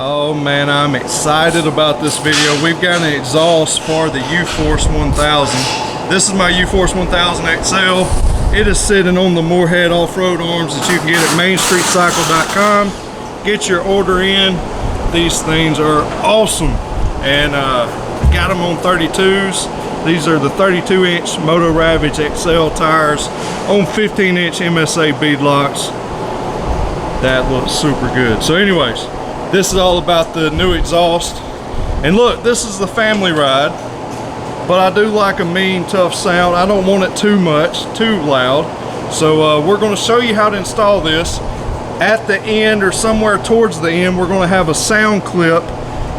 Oh man, I'm excited about this video. We've got an exhaust for the UFORCE 1000. This is my UFORCE 1000 XL. It is sitting on the Moorhead off-road arms that you can get at mainstreetcycle.com. Get your order in. These things are awesome. And got them on 32s. These are the 32-inch Moto Ravage XL tires on 15-inch MSA beadlocks. That looks super good. So anyways, this is all about the new exhaust. And look, this is the family ride, but I do like a mean, tough sound. I don't want it too much, too loud. So we're gonna show you how to install this. At the end, or somewhere towards the end, we're gonna have a sound clip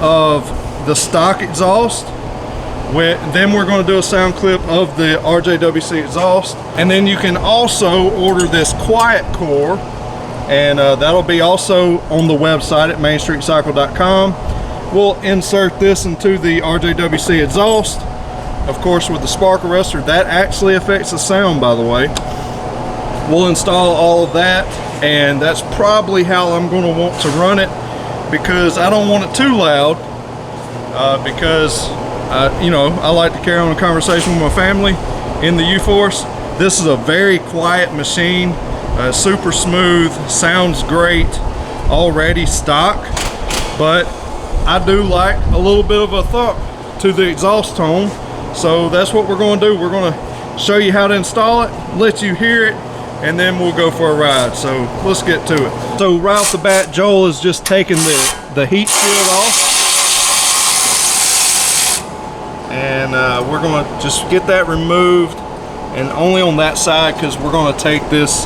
of the stock exhaust. Then we're gonna do a sound clip of the RJWC exhaust. And then you can also order this quiet core, and that'll be also on the website at mainstreetcycle.com. We'll insert this into the RJWC exhaust, of course, with the spark arrestor. That actually affects the sound, by the way. We'll install all of that, and that's probably how I'm going to want to run it, because I don't want it too loud, because you know, I like to carry on a conversation with my family in the UFORCE. This is a very quiet machine. Super smooth, sounds great, already stock, but I do like a little bit of a thump to the exhaust tone. So that's what we're going to do. We're going to show you how to install it, let you hear it, and then we'll go for a ride. So let's get to it. So right off the bat, Joel is just taking the heat shield off, and we're going to just get that removed, and only on that side, because we're going to take this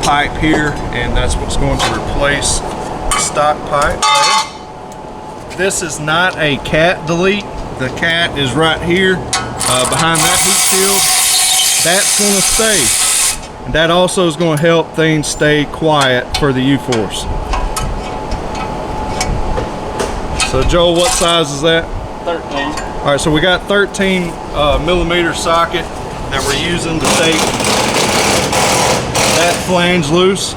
pipe here, and that's what's going to replace the stock pipe there. This is not a cat delete. The cat is right here behind that heat shield. That's going to stay, and that also is going to help things stay quiet for the UFORCE. So Joel, what size is that? 13. All right, so we got 13 millimeter socket that we're using to take that flange loose,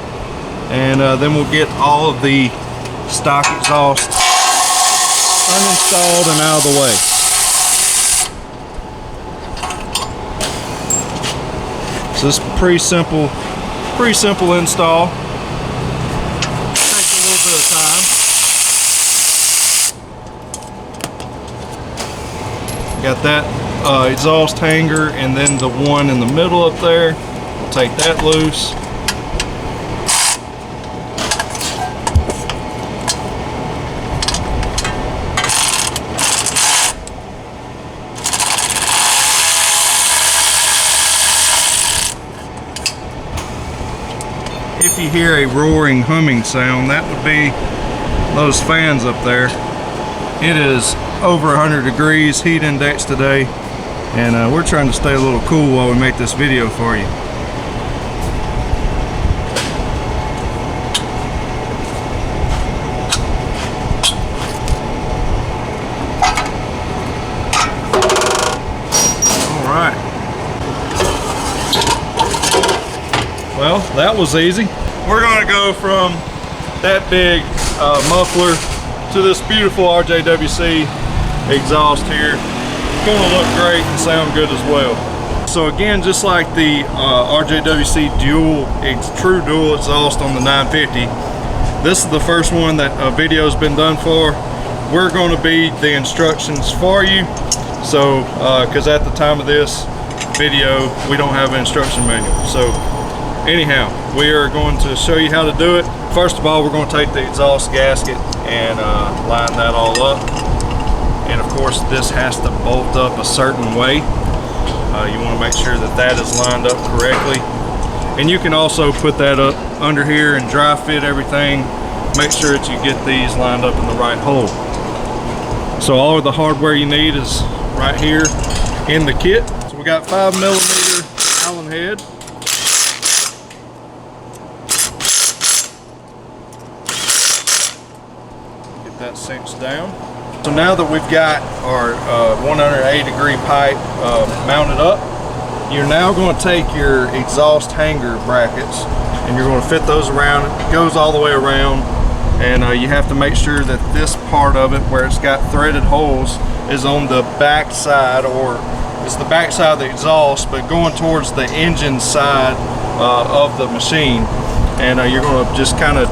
and then we'll get all of the stock exhaust uninstalled and out of the way. So this is pretty simple install. Takes a little bit of time. Got that exhaust hanger, and then the one in the middle up there. We'll take that loose. If you hear a roaring, humming sound, that would be those fans up there. It is over 100 degrees, heat index today, and we're trying to stay a little cool while we make this video for you. Well, that was easy. We're going to go from that big muffler to this beautiful RJWC exhaust here. It's going to look great and sound good as well. So again, just like the RJWC true dual exhaust on the 950, this is the first one that a video has been done for. We're going to be the instructions for you. So, because at the time of this video, we don't have an instruction manual. So anyhow, we are going to show you how to do it. First of all, we're going to take the exhaust gasket and line that all up. And of course, this has to bolt up a certain way. You want to make sure that that is lined up correctly. And you can also put that up under here and dry fit everything. Make sure that you get these lined up in the right hole. So all of the hardware you need is right here in the kit. So we got 5mm Allen head. That sinks down. So now that we've got our 180 degree pipe mounted up, you're now going to take your exhaust hanger brackets and you're going to fit those around. It goes all the way around, and you have to make sure that this part of it where it's got threaded holes is on the back side, or it's the back side of the exhaust, but going towards the engine side of the machine. And you're going to just kind of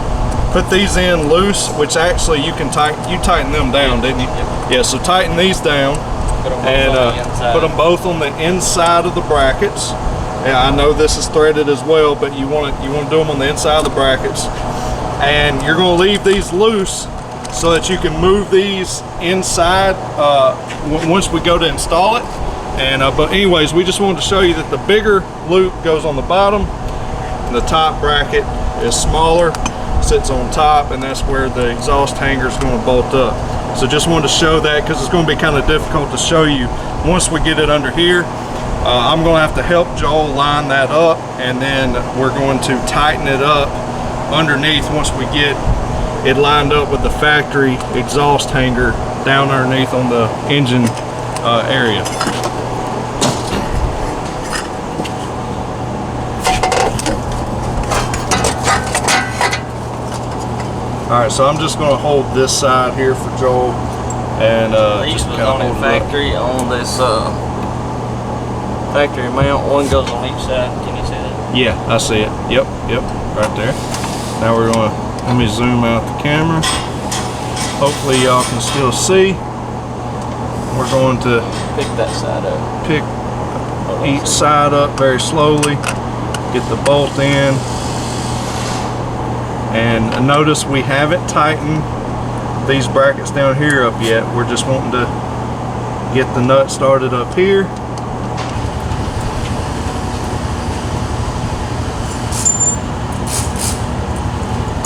put these in loose, which actually you can tighten them down, didn't you? Yeah, so tighten these down and put them both on the inside of the brackets. Yeah, I know this is threaded as well, but you want to do them on the inside of the brackets. And you're going to leave these loose so that you can move these inside once we go to install it. And but anyways, we just wanted to show you that the bigger loop goes on the bottom, and the top bracket is smaller, sits on top, and that's where the exhaust hanger is going to bolt up. So just wanted to show that because it's going to be kind of difficult to show you once we get it under here. I'm going to have to help Joel line that up, and then we're going to tighten it up underneath once we get it lined up with the factory exhaust hanger down underneath on the engine area. Alright, so I'm just going to hold this side here for Joel, and these was on the factory on this factory mount. One goes on each side. Can you see that? Yeah, I see it. Yep, right there. Now we're going to, let me zoom out the camera. Hopefully y'all can still see. We're going to pick that side up. Pick each side up very slowly. Get the bolt in. And notice we haven't tightened these brackets down here up yet. We're just wanting to get the nut started up here.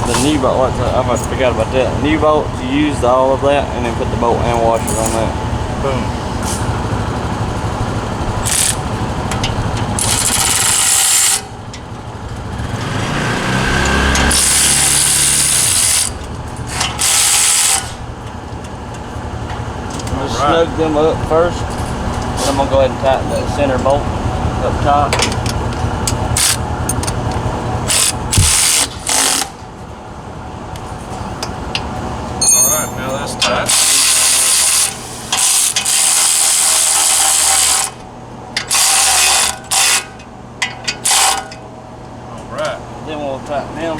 The new bolt, I must forgot about that. New bolt, you used all of that and then put the bolt and washer on that. Boom. Snug them up first, and I'm gonna go ahead and tighten that center bolt up top. Alright, now that's tight. Alright. Then we'll tighten them.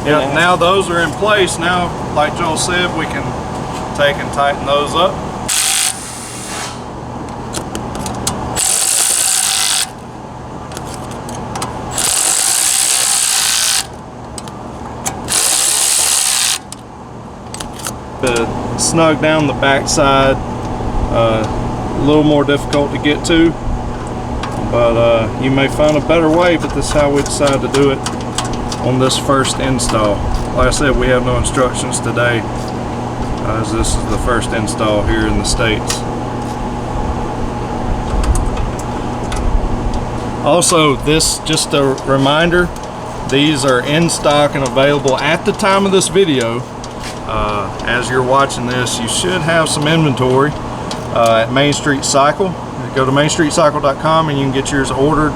Yeah, now those are in place. Now, like Joel said, we can take and tighten those up. Snug down the back side, a little more difficult to get to, but you may find a better way, but this is how we decided to do it on this first install. Like I said, we have no instructions today, as this is the first install here in the States. Also, this, just a reminder, these are in stock and available at the time of this video. As you're watching this, you should have some inventory at Main Street Cycle. Go to mainstreetcycle.com and you can get yours ordered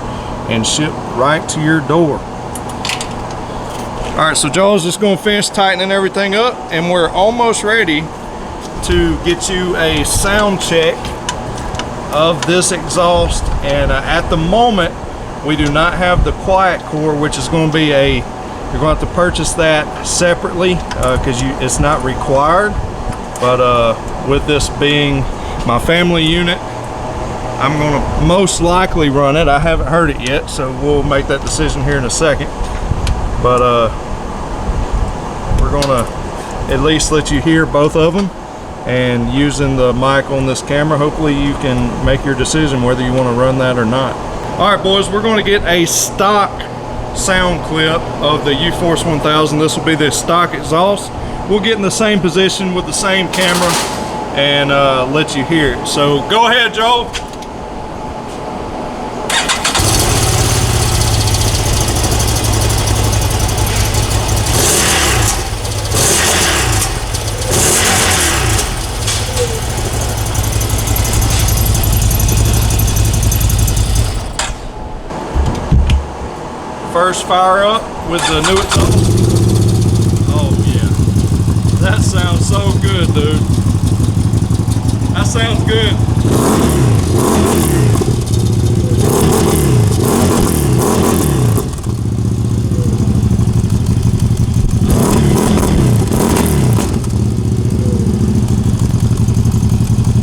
and shipped right to your door. Alright, so Joel's just going to finish tightening everything up, and we're almost ready to get you a sound check of this exhaust. And at the moment, we do not have the quiet core, which is going to be you're going to have to purchase that separately because it's not required. But with this being my family unit, I'm going to most likely run it. I haven't heard it yet, so we'll make that decision here in a second. But we're going to at least let you hear both of them, and using the mic on this camera, hopefully you can make your decision whether you want to run that or not. All right, boys, we're going to get a stock sound clip of the UFORCE 1000. This will be the stock exhaust. We'll get in the same position with the same camera and let you hear it. So go ahead, Joel. First fire up with the new exhaust. Oh yeah. dude. That sounds good.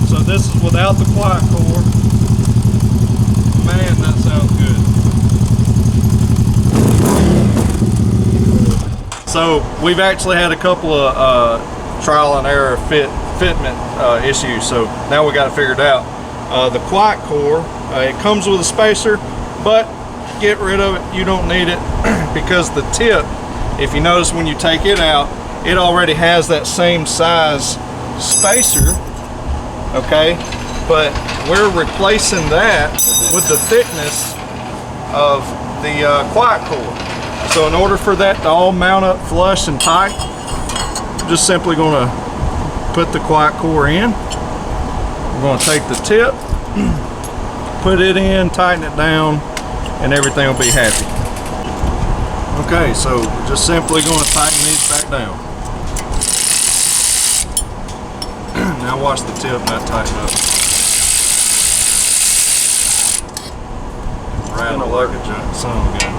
So this is without the quiet core. Man, that sounds good. So we've actually had a couple of trial and error fitment issues, so now we got it figured out. The quiet core, it comes with a spacer, but get rid of it. You don't need it because the tip, if you notice when you take it out, it already has that same size spacer, okay? But we're replacing that with the thickness of the quiet core. So in order for that to all mount up flush and tight, I'm just simply going to put the quiet core in. We're going to take the tip, put it in, tighten it down, and everything will be happy. Okay, so just simply going to tighten these back down. Now watch the tip not tighten up. Rattle like a giant son of a gun.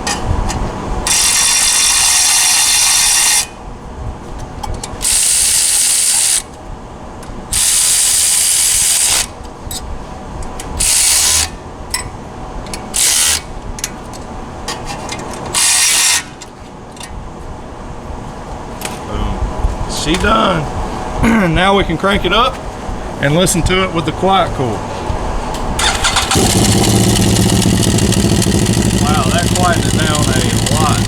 She done. Now we can crank it up and listen to it with the quiet core. Wow, that quieted it down a lot.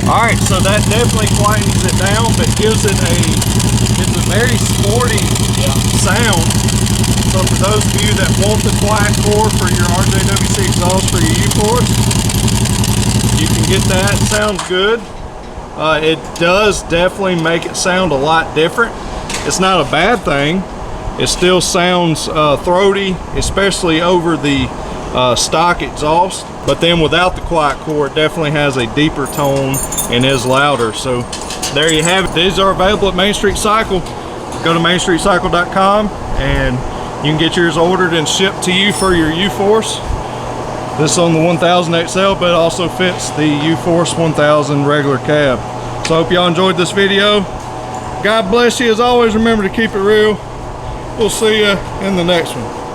Alright, so that definitely quietens it down, but gives it it's a very sporty sound. So for those of you that want the quiet core for your RJWC exhaust for your UFORCE, you can get that. It sounds good. It does definitely make it sound a lot different. It's not a bad thing. It still sounds throaty, especially over the stock exhaust. But then without the quiet core, it definitely has a deeper tone and is louder. So there you have it. These are available at Main Street Cycle. Go to mainstreetcycle.com and you can get yours ordered and shipped to you for your UFORCE. This is on the 1000 XL, but it also fits the UFORCE 1000 regular cab. So I hope y'all enjoyed this video. God bless you. As always, remember to keep it real. We'll see you in the next one.